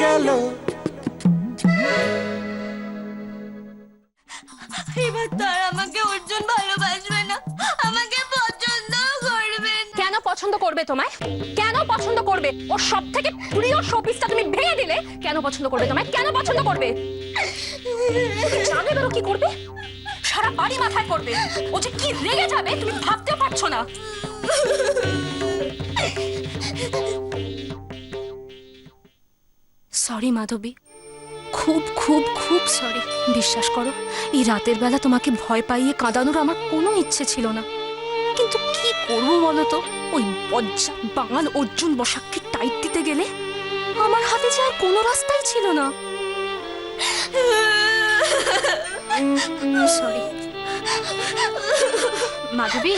গেল। এবার তো আর আমাকে অর্জুন ভালোবাসবে না, আমাকে পছন্দ করবে না। কেন পছন্দ করবে তোমায়? কেন পছন্দ করবে? ওর সব থেকে প্রিয় শোপিসটা তুমি ভেঙে দিলে। কেন পছন্দ করবে তোমায়? কেন পছন্দ করবে? জানে বেরো কি করবে? সারা বাড়ি মাথায় করবে। ও যে কি রেগে যাবে তুমি ভাবতেও পারছো না। সরি মাধবী, খুব খুব খুব সরি। বিশ্বাস করো, এই রাতের বেলা তোমাকে ভয় পাইয়ে কাঁদানোর আমার কোনো ইচ্ছে ছিল না, কিন্তু কি করবো বলো তো? ওই বজ্জা বাঙাল অর্জুন বসাককে টাইট দিতে গেলে আমার হাতে যে আর কোনো রাস্তাই ছিল না। সরি মাধবী।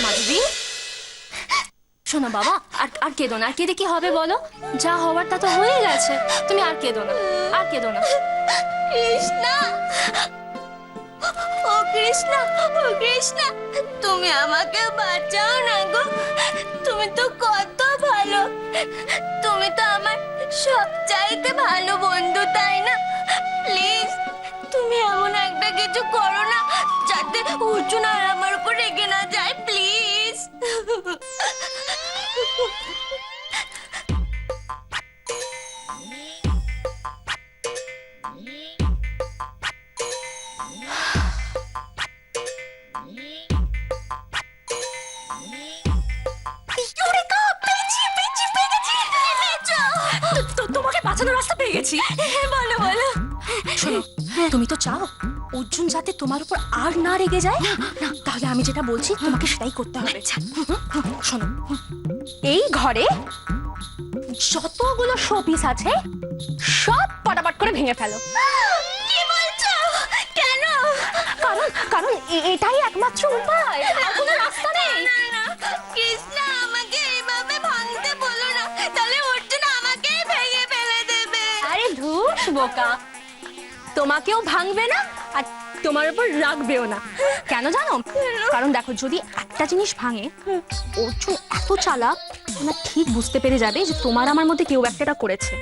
মাধবী শোনো বাবা, আর আর কেঁদো না। আর কেঁদে কি হবে বলো? যা হওয়ার তা তো হয়ে গেছে। তুমি আর কেঁদো না, আর কেঁদো না। কৃষ্ণা, ও কৃষ্ণা, ও কৃষ্ণা, তুমি আমাকে বাঁচাও না গো। তুমি তো কত ভালো, তুমি তো আমার সবচাইতে ভালো বন্ধু, তাই না? প্লিজ তুমি এমন একটা কিছু করো না যাতে অর্জুন আর আমার উপর রেগে না যায়, প্লিজ। তোমাকে বাঁচানোর রাস্তা পেয়ে গেছি। বলো বলো। শোনো, তুমি তো চাও অর্জুন যাতে তোমার উপর আর না রেগে যায়, তাহলে আমি যেটা বলছি তোমাকে সেটাই করতে হবে। শোনো, এই ঘরে যতগুলো শোপিস আছে সব পটাপট করে ভেঙে ফেলো। কি বলছো? কেন? কারণ কারণ এটাই একমাত্র উপায়, আর কোনো রাস্তা নেই। না, কৃষ্ণা, আমাকে এইভাবে ভাঙতে বলো না, তাহলে অর্জুন আমাকেই ভেঙে ফেলে দেবে। আরে ধুর বোকা, তোমাকেও ভাঙবে না আর তোমার উপর রাখবেও না। কেন জানো? কারণ দেখো, যদি একটা জিনিস ভাঙে, অর্জুন এত চালাক না ঠিক বুঝতে পেরে যাবে যে তোমার আমার মধ্যে কেউ একটা করেছে।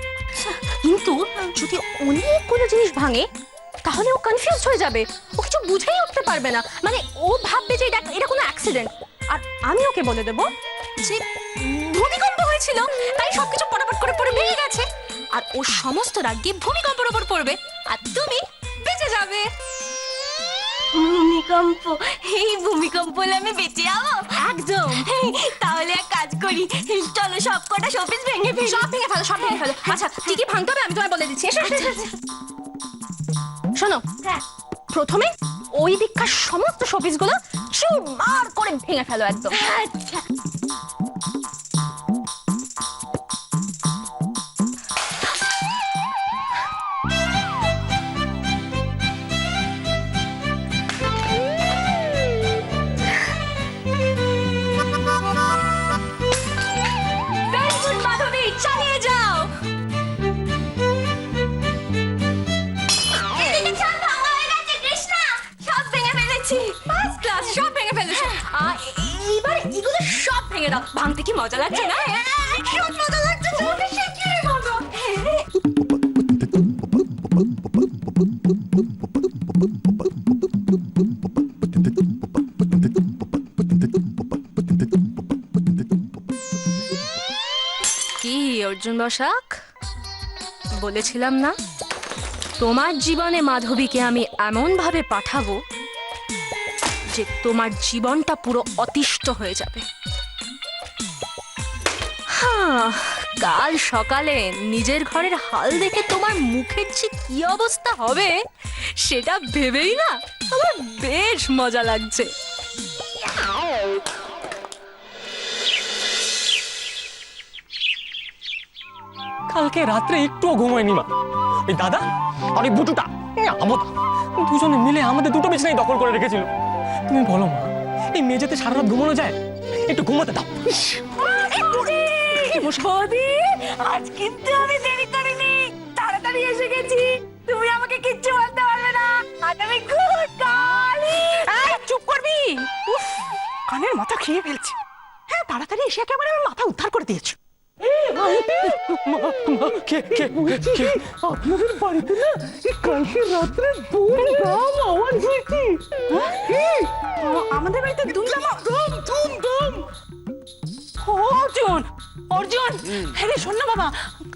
কিন্তু যদি অনেকগুলো জিনিস ভাঙে তাহলে ও কনফিউজ হয়ে যাবে, ও কিছু বুঝেই উঠতে পারবে না। মানে ও ভাববে যে এটা কোনো অ্যাক্সিডেন্ট, আর আমি ওকে বলে দেবো যে ভূমিকম্প হয়েছিল, তাই সবকিছু পটাপট করে পড়ে ভেঙে গেছে, আর ওর সমস্ত রাগ গিয়ে ভূমিকম্পের ওপর পড়বে আর তুমি বেঁচে যাবে। ভূমিকম্প? এই ভূমিকম্প হলে আমি বেঁচে যাবো? একদম। তাহলে এক কাজ করি, চলো সব কটা শোপিস ভেঙে ফেলি। সব ভেঙে ফেলো, সব ভেঙে ফেলো। আচ্ছা কি কি ভাঙতে হবে আমি তোমায় বলে দিচ্ছি। এসো, এসো, এসো। শোনো, হ্যাঁ। প্রথমে ওই দিককার সমস্ত শোপিসগুলো চুরমার করে ভেঙে ফেলো একদম। আচ্ছা। Very good, মাধবী, চালিয়ে যাও। সব ভাঙা হয়ে গেছে কৃষ্ণা, সব ভেঙে ফেলেছি। ফার্স্ট ক্লাস, সব ভেঙে ফেলেছো। এইবার এগুলো সব ভেঙে দাও। ভাঙতে কি মজা লাগছে না? সব মজা লাগছে, তোমাকে শিখিয়ে বলো। কি অর্জুন বসাক, বলেছিলাম না তোমার জীবনে মাধবীকে আমি এমন ভাবে পাঠাবো যে তোমার জীবনটা পুরো অতিষ্ঠ হয়ে যাবে। হ্যাঁ, কাল সকালে নিজের ঘরের হাল দেখে তোমার মুখের যে কি অবস্থা হবে সেটা ভেবেই না আমার বেশ মজা লাগছে। কালকে রাত্রে একটুও ঘুমোয়নি মা। এই দাদা আর এই বুটুটা আমতা দুজনে মিলে আমাদের দুটো বিছানাই দখল করে রেখেছিল। তুমি বলো মা, এই মেঝেতে সারা রাত ঘুমানো যায়? একটু ঘুমাতে দাও। বৌদি, আজ কিন্তু আমি দেরি করিনি, তাড়াতাড়ি এসে গেছি। তুমি আমাকে কিচ্ছু বলতে পারবে না, আজ আমি গুড কালি। চুপ করবি? উফ, কানের মাথা খেয়ে ফেলছে। হ্যাঁ, তাড়াতাড়ি এসে একেবারে আমার মাথা উদ্ধার করে দিয়েছো। আপনাদের বাড়িতে না কালকে রাত্রে দুমদাম আওয়াজ হয়েছে। আমাদের বাড়িতে দুমদাম অর্জুন অর্জুন হ্যাঁ রে শোন না বাবা,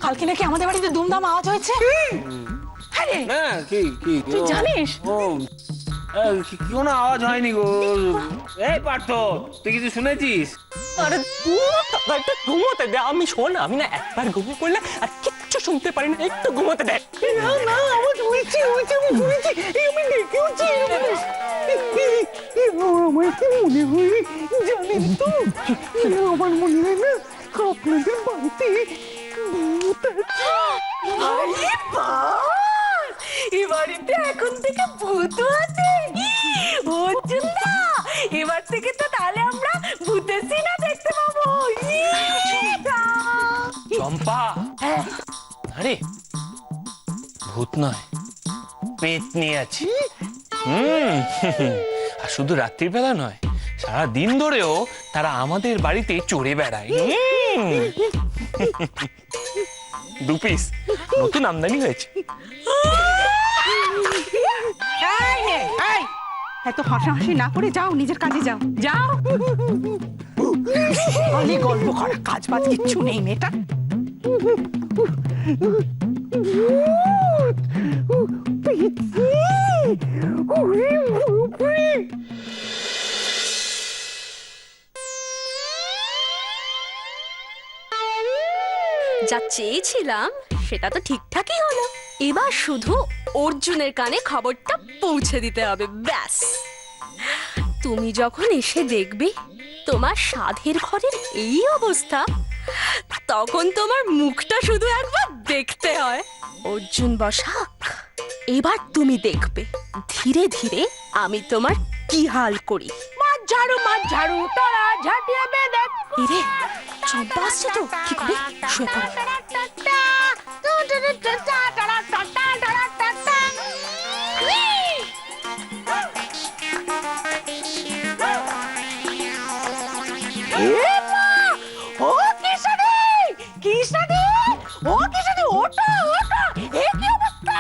কালকে নাকি আমাদের বাড়িতে দুমদাম আওয়াজ হয়েছে। হ্যাঁ রে, না কি কি তুই জানিস? ও কোনো আওয়াজ হয়নি গো। এই পার্থ, তুই কিছু শুনেছিস? আরে দাদা একটু ঘুমোতে দে। আমি শোন, আমি না একবার ঘুমিয়ে পড়লে আর কিচ্ছু শুনতে পারি না, একটু ঘুমোতে দে। না না আওয়াজ হয়েছে আমি শুনেছি, আমি দেখেওছি। আমার কি মনে হয় জানেন তো, আমার মনে হয় না আপনাদের বাড়িতে ভূত আছে। আরে বাস, এই বাড়িতে এখন থেকে ভূত আছে। অর্জুন দা, এবার থেকে তো তাহলে আমরা ভূতের সিনেমা দেখতে পাবো। চম্পা, আরে ভূত নয়, পেট নিয়ে আছি। আর শুধু রাত্রির বেলা নয়, সারা দিন ধরেও তারা আমাদের বাড়িতে চড়ে বেড়ায়। দু পিস নতুন আমদানি হয়েছে। এত হাসাহাসি না করে যাও, নিজের কাজে যাও যাও। খালি গল্প করা, কাজ বাজ কিচ্ছু নেই মেয়েটা। যা চেয়েছিলাম সেটা তো ঠিকঠাকই হলো। এবার শুধু অর্জুনের কানে খবরটা পৌঁছে দিতে হবে, ব্যাস। তুমি যখন এসে দেখবে তোমার সাধের ঘরের এই অবস্থা, তখন তোমার মুখটা শুধু একবার দেখতে হয়। অর্জুন বসাক, এবার তুমি দেখবে ধীরে ধীরে আমি তোমার কি হাল করি। মাছ ঝাড়ু তোরা ঝাঁটিয়ে দেখ। এরে চম্পা আসছে তো, কি করে শুয়ে পড়ো। ও কিশোরী, কিশোরী, ও কিশোরী, ওঠো ওঠো, এ কি অবস্থা?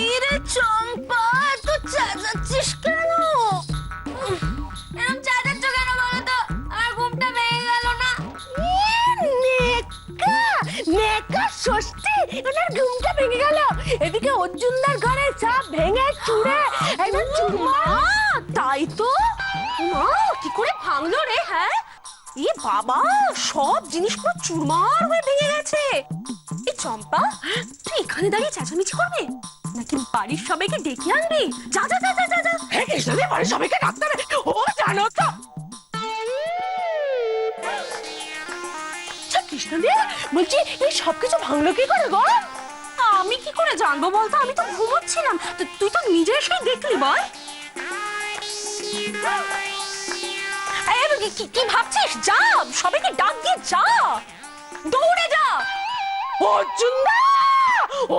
ইরে চম্পা, তুই চেঁচাচ্ছিস কেন? এরকম চেঁচাচ্ছ কেন বলো তো? আমার ঘুমটা ভেঙে গেল না। নেকা ষষ্ঠী, ওনার ঘুমটা ভেঙে গেল। এদিকে অর্জুনদার ঘরে সব ভেঙে চুরে একদম চুরমার। তাই তো, মা কি করে ভাঙলো রে? হ্যাঁ, এ বাবা, সব জিনিসগুলো চুরমার হয়ে ভেঙে গেছে। এই চম্পা, তুই এখানে দাঁড়িয়ে চেঁচামেচি করবি নাকি বাড়ির সবাইকে ডেকে আনবি? যা যা যা যা যা যা। হ্যাঁ কৃষ্ণদী, বাড়ির সবাইকে ডাকতে হবে। ও জানো তো কৃষ্ণদী, বলছি এই সবকিছু ভাঙলো কি করে গো? আমি কি করে জানবো বলতো? আমি তো ঘুমোচ্ছিলাম, তুই তো নিজে এসে দেখলি বল। এই, কি ভাবছিস? যা, সবাইকে ডাক দিয়ে যা, দৌড়ে যা। অর্জুনদা,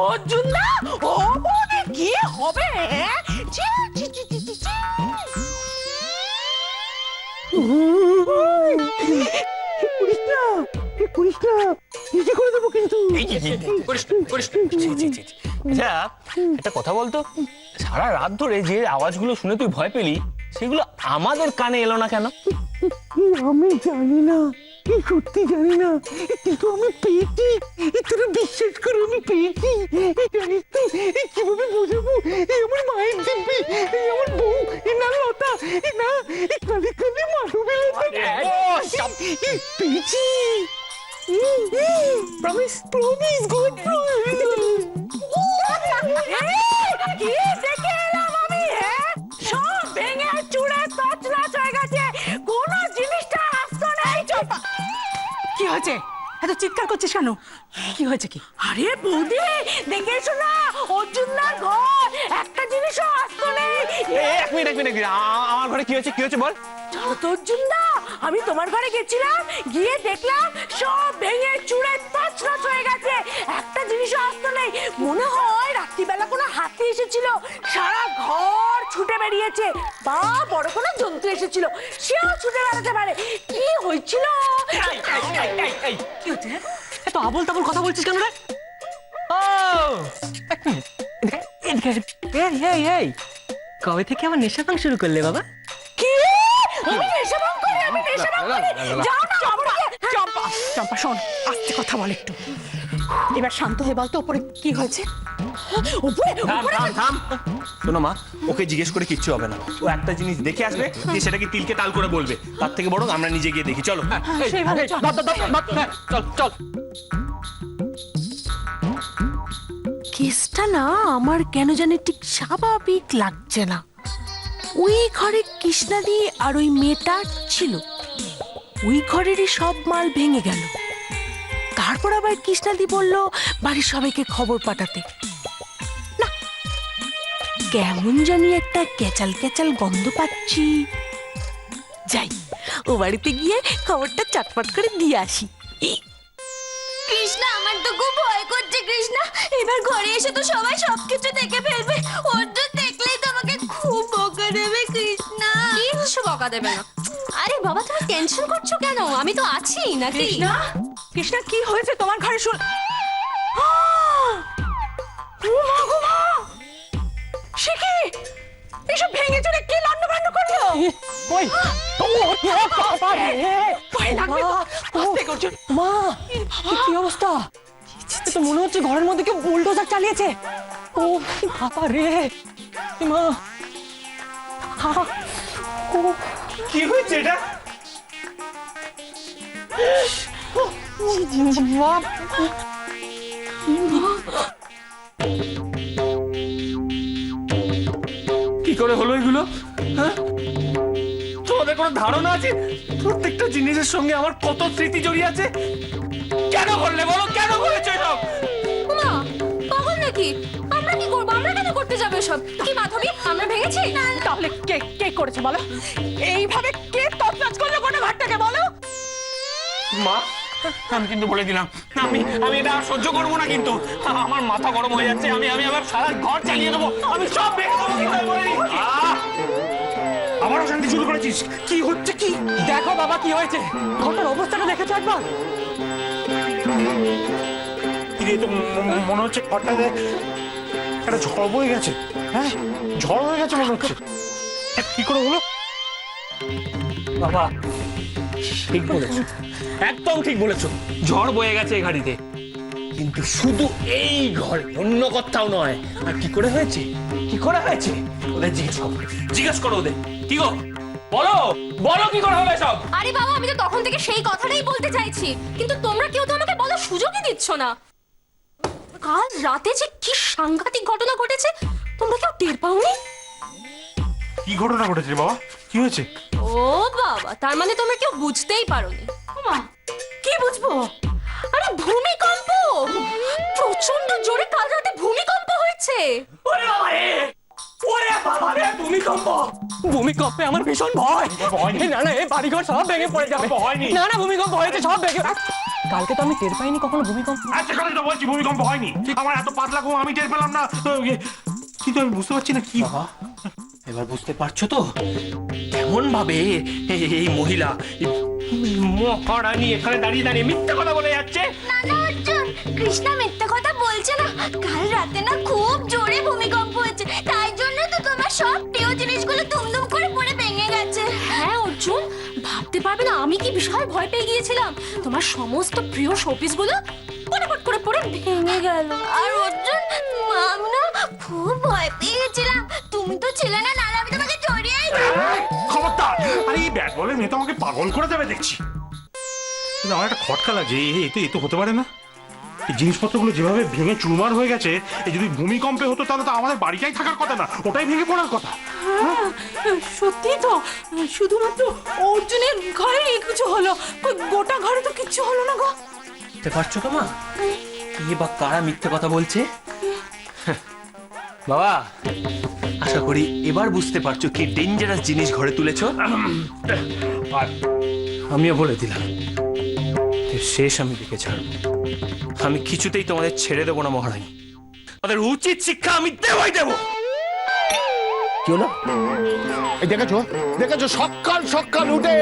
অর্জুনদা, ও বলে কি হবে? ছি, ছি, ছি, ছি, ছি, ছি। করিস না, নিজে করে দেবো কিন্তু। আচ্ছা, একটা কথা বলতো, সারা রাত ধরে যে আওয়াজগুলো শুনে তুই ভয় পেলি, সেগুলো আমাদের কানে এলো না কেন? আমি জানি না, সত্যি জানি না, কিন্তু আমি পেয়েছি। তোরা বিশ্বাস করো, আমি পেয়েছি। জানিস তো কিভাবে বোঝাবো? আমার মায়ের দিব্যি, আমার বউ, না লতা, না কালে কালে মানবের পেয়েছি। Promise, promise, good promise. কি দেখে এলাম আমি? সব ভেঙে চুড়ে তছনছ হয়ে গেছে, কোনো জিনিসটা আসতো নেই। কি হয়েছে? এত চিৎকার করছিস কেন? কি হয়েছে কি? আরে বৌদি, দেখে এসো না, অর্জুনদার ঘর একটা জিনিসও আসতো নেই। এক মিনিট, আমার ঘরে কি হয়েছে? কি হয়েছে বল। অর্জুনদা, আমি তোমার ঘরে গেছিলাম, গিয়ে দেখলাম সব ভেঙে চুড়ে তছনছ হয়ে গেছে, একটা জিনিসও আসতো নেই। মনে হয় রাত্রিবেলা কোনো হাতি এসেছিল, সারা ঘর ছুটে বেরিয়েছে, বা বড় কোনো জন্তু এসেছিল, সেও ছুটে বেড়াতে পারে। কি হয়েছিল? কি হচ্ছে? এত আবল তাবল কথা বলছিস কেন রে? ও এক মিনিট, এদিকে, এদিকে, এই, এই, কবে থেকে আমার নেশা ভাঙ শুরু করলে বাবা? কি আমি নেশা ভাঙ করি, আমি নেশা ভাঙ করি? যাও না চম্পা, চম্পা, চম্পা শোন, আস্তে কথা বল একটু। এবার শান্ত হয়ে বল তো উপরে কি হয়েছে? উপরে থাম থাম থাম শোনো মা, ওকে জিজ্ঞেস করে কিচ্ছু হবে না। ও একটা জিনিস দেখে আসবে, দিয়ে সেটাকে তিলকে তাল করে বলবে। তার থেকে বরং আমরা নিজে গিয়ে দেখি, চলো। সেই ভালো চল। চল চল। কেসটা না আমার কেন জানি ঠিক স্বাভাবিক লাগছে না। ওই ঘরে কৃষ্ণাদি আর ওই মেয়েটা ছিল, ওই ঘরেরই সব মাল ভেঙে গেল। তারপর আবার কৃষ্ণাদি বলল বাড়ির সবাইকে খবর পাঠাতে। না, কেমন জানি একটা ক্যাচাল ক্যাচাল গন্ধ পাচ্ছি। যাই, ও বাড়িতে গিয়ে খবরটা চটপট করে দিয়ে আসি। কৃষ্ণা, আমার তো খুব ভয় করছে কৃষ্ণা। এবার ঘরে এসে তো সবাই সবকিছু দেখে ফেলবে। অর্জুন দেখলেই তো আমাকে খুব বকা দেবে কৃষ্ণা। কিছু বকা দেবে না। আরে বাবা, তুমি টেনশন করছো কেন? আমি তো আছি নাকি? কৃষ্ণা, কৃষ্ণা কি হয়েছে তোমার ঘরে? শুন, সে কি এসব ভেঙে চড়ে কে লন্ডভন্ড করলো? ওই ভয় লাগবে তো, আস্তে করছো। মা, কি অবস্থা? এ তো মনে হচ্ছে ঘরের মধ্যে কেউ বুলডোজার চালিয়েছে। ও বাবা রে, এ মা, কি হয়েছে এটা? কি করে হলো এগুলো? হ্যাঁ, তোমাদের কোনো ধারণা আছে প্রত্যেকটা জিনিসের সঙ্গে আমার কত স্মৃতি জড়িয়ে আছে? কেন করলে বলো, কেন করেছো এসব? মা, পাগল নাকি? আমরা কি করবো? আমরা কেন করতে যাবে সব? কি মাধবী, আমরা ভেঙেছি? তাহলে কে কে করেছে বলো? এইভাবে কে তছনছ করলো গোটা ঘরটাকে বলো? মা, আমি কিন্তু বলে দিলাম, আমি এটা আর সহ্য করবো না। কিন্তু আমার মাথা গরম হয়ে যাচ্ছে। আমি আবার সারা ঘর চালিয়ে দেবো। আমি সব ভেঙে দেবো, কিন্তু আমি বলে দিচ্ছি। আবার অশান্তি শুরু করেছিস? কি হচ্ছে কি? দেখো বাবা কি হয়েছে, ঘরটার অবস্থাটা দেখেছো একবার? কিরে, তো মনে হচ্ছে ঘরটাতে একটা ঝড় বয়ে গেছে। হ্যাঁ, ঝড় হয়ে গেছে মনে হচ্ছে। কি করে হলো? বাবা, ঠিক বলেছো, একদম ঠিক বলেছো। ঝড় বয়ে গেছে এই গাড়িতে, কিন্তু শুধু এই ঘরে, অন্য কোথাও নয়। আর কি করে হয়েছে, কি করে হয়েছে ওদের জিজ্ঞেস করো ওদের। কি গো, বলো বলো কি করে হবে সব? আরে বাবা, আমি তো তখন থেকে সেই কথাটাই বলতে চাইছি, কিন্তু তোমরা কেউ তো আমাকে বলার সুযোগই দিচ্ছ না। কাল রাতে যে কি সাংঘাতিক ঘটনা ঘটেছে, তোমরা কেউ টের পাওনি? কি ঘটনা ঘটেছে বাবা? কি হয়েছে? ও বাবা, তার মানে তোমরা কেউ বুঝতেই পারোনি। মা, কি বুঝবো? আরে ভূমিকম্প, প্রচন্ড জোরে কাল রাতে ভূমিকম্প হয়েছে। ওরে বাবা রে, ওরে বাবা রে, ভূমিকম্প! ভূমিকম্পে আমার ভীষণ ভয়। না না, এই বাড়িঘর সব ভেঙে পড়ে যাবে। না না, ভূমিকম্প হয়েছে, সব ভেঙে। কালকে তো আমি টের পাইনি কখনো ভূমিকম্প। আচ্ছা, কারণ তো বলছি ভূমিকম্প হয়নি। আমার এত পাতলা ঘুম, আমি টের পেলাম না। কিন্তু আমি বুঝতে পারছি না কি। এবার বুঝতে পারছো তো কেমন ভাবে এই মহিলা, এই মহারানী এখানে দাঁড়িয়ে দাঁড়িয়ে মিথ্যা কথা বলে যাচ্ছে? না না অর্জুন, কৃষ্ণা মিথ্যে কথা বলছে না। কাল রাতে না খুব জোরে ভূমিকম্প হয়েছে, তাই জন্য তো তোমার সব প্রিয় জিনিসগুলো দুমদুম করে পড়ে ভেঙে গেছে। হ্যাঁ অর্জুন, ভাবতে পারবে না আমি কি বিশাল ভয় পেয়ে গিয়েছিলাম। তোমার সমস্ত প্রিয় শোপিস গুলো পটাপট করে পড়ে ভেঙে গেল। আর অর্জুন, আমি না খুব ভয় পেয়ে গেছিলাম। তুমি তো ছিলে না, নাহলে আমি তোমাকে জড়িয়েই খবরদার! আরে এই ব্যাট বলের মেয়ে তো আমাকে পাগল করে দেবে দেখছি। কিন্তু আমার একটা খটকা লাগছে, এ তো হতে পারে না। এই জিনিসপত্রগুলো যেভাবে ভেঙে চুরমার হয়ে গেছে, এই যদি ভূমিকম্পে হতো তাহলে তো আমাদের বাড়িটাই থাকার কথা না, ওটাই ভেঙে পড়ার কথা। সত্যি তো, শুধুমাত্র অর্জুনের ঘরে কিছু হলো, গোটা ঘরে তো কিচ্ছু হলো না গো। বুঝতে পারছো তো মা, কে বা কারা মিথ্যে কথা বলছে? বাবা, আশা করি এবার বুঝতে পারছো কি ডেঞ্জারাস জিনিস ঘরে তুলেছো। আর আমিও বলে দিলাম, এর শেষ আমি দেখে ছাড়বো। আমি কিছুতেই তোমাদের ছেড়ে দেবো না মহারানী। তাদের উচিত শিক্ষা আমি দেবই দেবো। কি হলো? এই দেখেছো দেখেছো, সকাল সকাল উঠে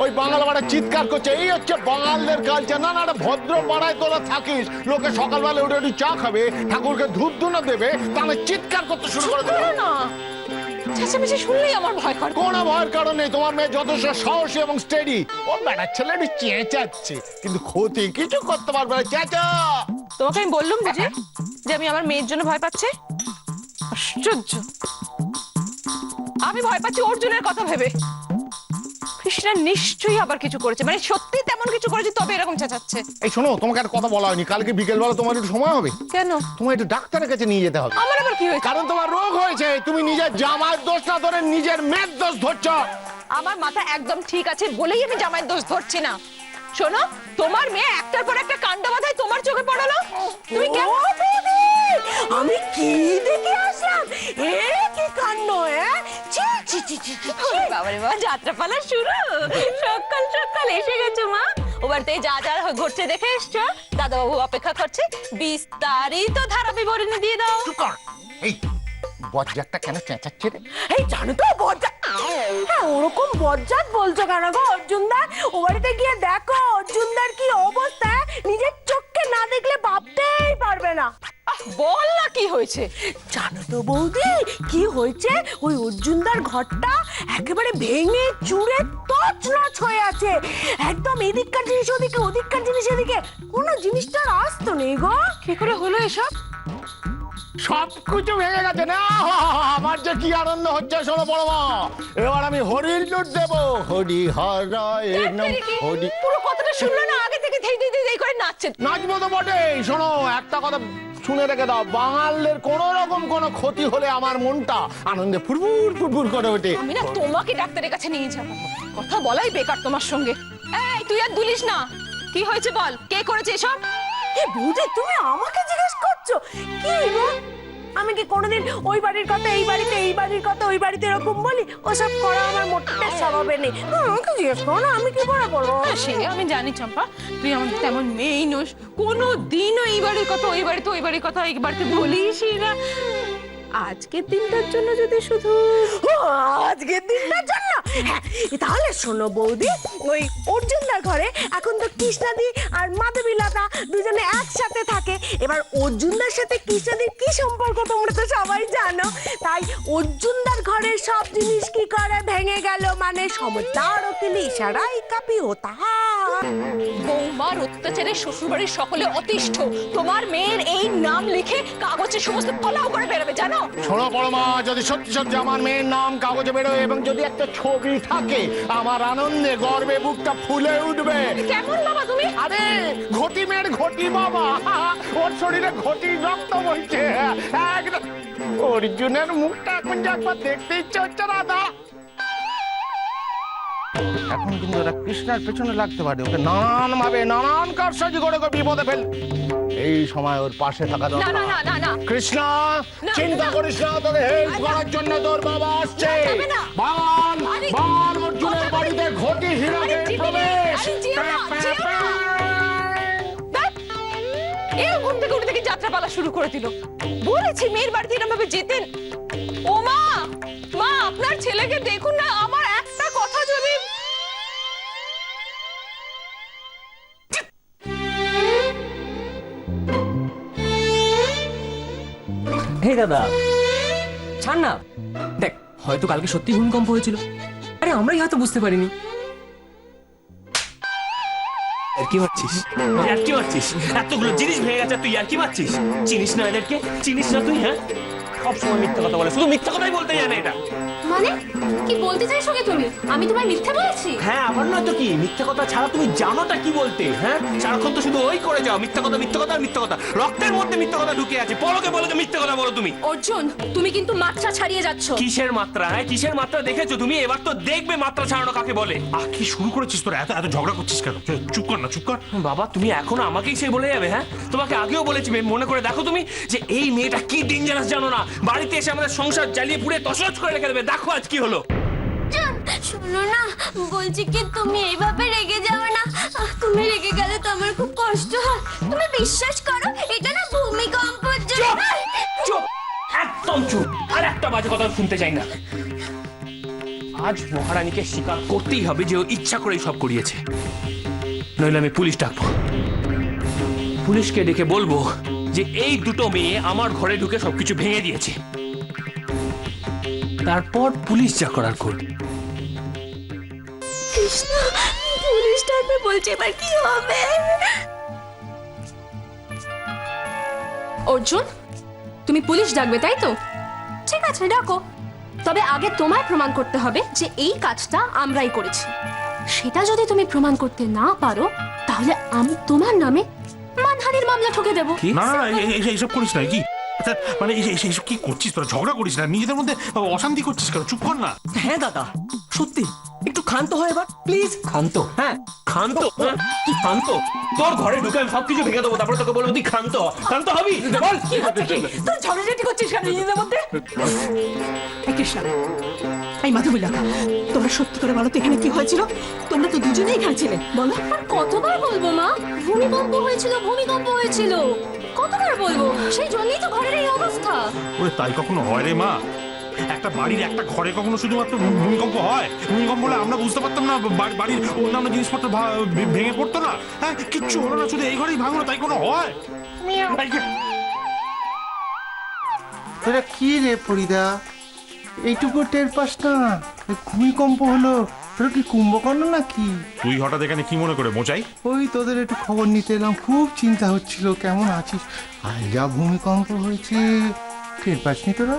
ওই বাঙাল পাড়া চিৎকার করছে। এই হচ্ছে বাঙালদের কালচার। না না, ভদ্র পাড়ায় তোরা থাকিস, লোকে সকালবেলা উঠে একটু চা খাবে, ঠাকুরকে ধূপ ধুনো দেবে, তাহলে চিৎকার করতে শুরু করে দেবে। না চেঁচামেচি শুনলেই আমার ভয় করে। কোনো ভয়ের কারণ নেই, তোমার মেয়ে যথেষ্ট সাহসী এবং স্টেডি। ওর বেড়ার ছেলে একটু চেঁচাচ্ছে, কিন্তু ক্ষতি কিছু করতে পারবে না। চেঁচা। তোমাকে আমি বললাম বুঝি যে আমি আমার মেয়ের জন্য ভয় পাচ্ছি? আশ্চর্য, আমি ভয় পাচ্ছি অর্জুনের কথা ভেবে। কৃষ্ণা নিশ্চয়ই আবার কিছু করেছে, মানে সত্যি তেমন কিছু করেছে, তবে এরকম চেঁচাচ্ছে। এই শোনো, তোমাকে একটা কথা বলা হয়নি, কালকে বিকেলবেলা তোমার একটু সময় হবে? কেন? তোমার একটু ডাক্তারের কাছে নিয়ে যেতে হবে। আমার আবার কি হয়েছে? কারণ তোমার রোগ হয়েছে, তুমি নিজের জামাইয়ের দোষ না ধরে নিজের মেয়ের দোষ ধরছো। আমার মাথা একদম ঠিক আছে বলেই আমি জামাইয়ের দোষ ধরছি না। শোনো, তোমার মেয়ে একটার পর একটা কাণ্ড বাঁধায় তোমার চোখে পড়ালো। তুমি কেমন? আমি কি দেখে আসলাম? এ কি কাণ্ড! বাবারে বাবা, যাত্রাপালা শুরু। সকাল সকাল এসে গেছো মা। ও বাড়িতে যা যা ঘটছে দেখে এসছো। দাদাবাবু অপেক্ষা করছে, বিস্তারিত ধারা বিবরণী দিয়ে দাও। চুপ কর। এই বজ্জাতটা কেন চেঁচাচ্ছে রে? এই জানো তো বজ্জাত? হ্যাঁ, ওরকম বজ্জাত বলছো কেন গো অর্জুনদা? ও বাড়িতে গিয়ে দেখো অর্জুনদার কি অবস্থা, নিজের চোখকে না দেখলে ভাবতেই পারবে না। বল না কি হয়েছে? জানো তো বৌদি কি হয়েছে? ওই অর্জুনদার ঘরটা একেবারে ভেঙে চুরে তছনছ হয়ে আছে। একদম এদিককার জিনিস ওদিকে, ওদিককার জিনিস এদিকে, কোনো জিনিসটার আসতো নেই গো। কি করে হলো এসব? সবকিছু ভেঙে গেছে না। আমার যে কি আনন্দ হচ্ছে শোনো বড় মা, এবার আমি হরির লুট দেবো। হরি হরায় হরি। পুরো কথাটা শুনলো না, আগে থেকে ধেই ধেই ধেই করে নাচছে। নাচবো তো বটেই। শোনো, একটা কথা শুনে রেখে দাও, বাঙালদের কোন রকম কোনো ক্ষতি হলে আমার মনটা আনন্দে ফুরফুর ফুরফুর করে ওঠে। আমি না তোমাকে ডাক্তারের কাছে নিয়ে যাবো, কথা বলাই বেকার তোমার সঙ্গে। এই তুই আর দুলিস না, কি হয়েছে বল, কে করেছে এসব? এ বুঝি তুমি আমাকে জিজ্ঞেস করছো? কি গো, আমি কি কোনোদিন ওই বাড়ির কথা এই বাড়িতে, এই বাড়ির কথা ওই বাড়িতে এরকম বলি? ওসব করা আমার মোটে স্বভাবে নেই। আমাকে জিজ্ঞেস করো না, আমি কি করে বলবো? সে আমি জানি চম্পা, তুই আমার তেমন মেয়েই নোস, কোনো দিনও এই বাড়ির কথা ওই বাড়িতে, ওই বাড়ির কথা এই বাড়িতে বলিসই না। আজকের দিনটার জন্য যদি শুধু আজকের দিনটার জন্য, হ্যাঁ, তাহলে শোনো বৌদি, ওই অর্জুনদার ঘরে এখন তো কৃষ্ণাদি আর মাধবীলতা দুজনে একসাথে থাকে। এবার অর্জুনদার সাথে কৃষ্ণাদির কি সম্পর্ক তোমরা তো সবাই জানো। তাই অর্জুনদার ঘরের সব জিনিস কি করে ভেঙে গেল, মানে সমঝদার ওকে ইশারাই কাপি হতা। বৌমার অত্যাচারে শ্বশুরবাড়ির সকলে অতিষ্ঠ। তোমার মেয়ের এই নাম লিখে কাগজে সমস্ত ফলাও করে বেরোবে, জানো? শোনো বড় মা, যদি সত্যি সত্যি আমার মেয়ের নাম কাগজে বেরোয় এবং যদি একটা ছবি থাকে, আমার আনন্দে গর্বে বুকটা ফুলে উঠবে। কেমন বাবা তুমি? আরে ঘটি মেয়ের ঘটি বাবা, ওর শরীরে ঘটির রক্ত বইছে একদম। অর্জুনের মুখটা এখন যে একবার দেখতে ইচ্ছে হচ্ছে না দা। এখন কিন্তু ওরা কৃষ্ণার পেছনে লাগতে পারে, ওকে নানান ভাবে নানান কারসাজি করে বিপদে ফেল। এই সময় ওর পাশে থাকা না দরকার। না না না না, কৃষ্ণা, না, চিন্তা না। করিস না, তোকে হেল্প করার জন্য তোর বাবা আসছে। না, যাবে না। বাল আরে- বাল অর্জুনের বাড়িতে ঘটি হীরাকে আরে যেতে দে, প্রবেশ। আরে যেও না, যেও না। দেখ, এও ঘুম থেকে উঠে থেকে যাত্রাপালা শুরু করে দিল। বলেছি মেয়ের বাড়িতে এরকম ভাবে যেতেন। ও মা, মা আপনার ছেলেকে দেখুন না, আমার একটা কথা যদি। হে দাদা, ছাড় না। দেখ, হয়তো কালকে সত্যি ভূমিকম্প হয়েছিল, আরে আমরাই হয়তো বুঝতে পারিনি। কি মারছিস? কি মারছিস? এতগুলো জিনিস ভেঙে গেছে, তুই আর কি মারছিস? চিনিস না এদেরকে? চিনিস না তুই? হ্যাঁ, সব সময় মিথ্যা কথা বলে, শুধু মিথ্যা কথাই বলতে জানে এটা। মানে কি বলতে চাইছো কি তুমি? আমি তোমায় মিথ্যা বলেছি? হ্যাঁ, আবার নয় তো কি, মিথ্যা কথা ছাড়া তুমি জানোটা কি বলতে? হ্যাঁ, সারাক্ষণ তো শুধু ওই করে যাও, মিথ্যা কথা মিথ্যা কথা আর মিথ্যা কথা। রক্তের মধ্যে মিথ্যা কথা ঢুকে আছে, পলকে পলকে মিথ্যা কথা বলো তুমি। অর্জুন, তুমি কিন্তু মাত্রা ছাড়িয়ে যাচ্ছ। কিসের মাত্রা? হ্যাঁ, কিসের মাত্রা দেখেছো তুমি? এবার তো দেখবে মাত্রা ছাড়ানো কাকে বলে। কি শুরু করেছিস তোরা? এত এত ঝগড়া করছিস কেন? চুপ কর না, চুপ কর। বাবা, তুমি এখনো আমাকেই সে বলে যাবে? হ্যাঁ, তোমাকে আগেও বলেছি, মনে করে দেখো তুমি, যে এই মেয়েটা কি ডেঞ্জারাস জানো না? বাড়িতে এসে আমাদের সংসার জ্বালিয়ে পুড়ে তছনছ করে রেখে দেবে। দেখো আজ কি হলো। শোনো না, বলছি কি তুমি এইভাবে রেগে যাও না। তুমি রেগে গেলে তো আমার খুব কষ্ট হয়। তুমি বিশ্বাস করো, এটা না ভূমিকম্পের জন্য। চুপ, একদম চুপ, আর একটা বাজে কথা শুনতে চাই না। আজ মহারানীকে স্বীকার করতেই হবে যে ও ইচ্ছা করেই সব করিয়েছে, নইলে আমি পুলিশ ডাকবো। পুলিশকে ডেকে বলবো যে এই দুটো মেয়ে আমার ঘরে ঢুকে সবকিছু ভেঙে দিয়েছে, তারপর পুলিশ যা করার করবে। কৃষ্ণা, পুলিশ ডাকবে বলছে, এবার কি হবে? অর্জুন, তুমি পুলিশ ডাকবে তাই তো? ঠিক আছে, ডাকো। তবে আগে তোমায় প্রমাণ করতে হবে যে এই কাজটা আমরাই করেছি। সেটা যদি তুমি প্রমাণ করতে না পারো, তাহলে আমি তোমার নামে মানহানির মামলা ঠুকে দেবো। না না না, এইসব করিস না। কি আচ্ছা, মানে এইসব কি করছিস তোরা? ঝগড়া করিস না, নিজেদের মধ্যে অশান্তি করছিস কেন? চুপ কর না। হ্যাঁ দাদা, সত্যি একটু ক্ষান্ত হয় এবার প্লিজ। ক্ষান্ত? হ্যাঁ, ক্ষান্ত? তুই ক্ষান্ত? তোর ঘরে ঢুকে আমি সবকিছু ভেঙে দেবো, তারপরে তোকে বলবো তুই ক্ষান্ত। ক্ষান্ত হবি? বল কি হচ্ছে কি? তুই ঝগড়াঝাটি করছিস কেন নিজেদের মধ্যে? এই কৃষ্ণা, এই মাধবীলতা, তোমরা সত্যি করে বলো তো এখানে কি হয়েছিল? তোমরা তো দুজনেই এখানে ছিলে, বলো। আর কতবার বলবো মা, ভূমিকম্প হয়েছিল, ভূমিকম্প হয়েছিল, কতবার বলবো? সেই জন্যই তো ঘরের এই অবস্থা। ওরে তাই কখনো হয় রে মা? একটা বাড়ির একটা ঘরে কখনো শুধুমাত্র ভূমিকম্প হয়? ভূমিকম্প হলে আমরা বুঝতে পারতাম না? বাড়ির অন্যান্য জিনিসপত্র ভেঙে পড়তো না? হ্যাঁ, কিচ্ছু হলো না, শুধু এই ঘরেই ভাঙলো, তাই কোনো হয়? তোরা কি রে পরিদা, এইটুকু টের পাস না? ভূমিকম্প হলো, তোরা কি কুম্ভকর্ণ নাকি? তুই হঠাৎ এখানে কি মনে করে মোচাই? ওই তোদের একটু খবর নিতে এলাম, খুব চিন্তা হচ্ছিল কেমন আছিস। আর যা ভূমিকম্প হয়েছে, টের পাসনি তোরা?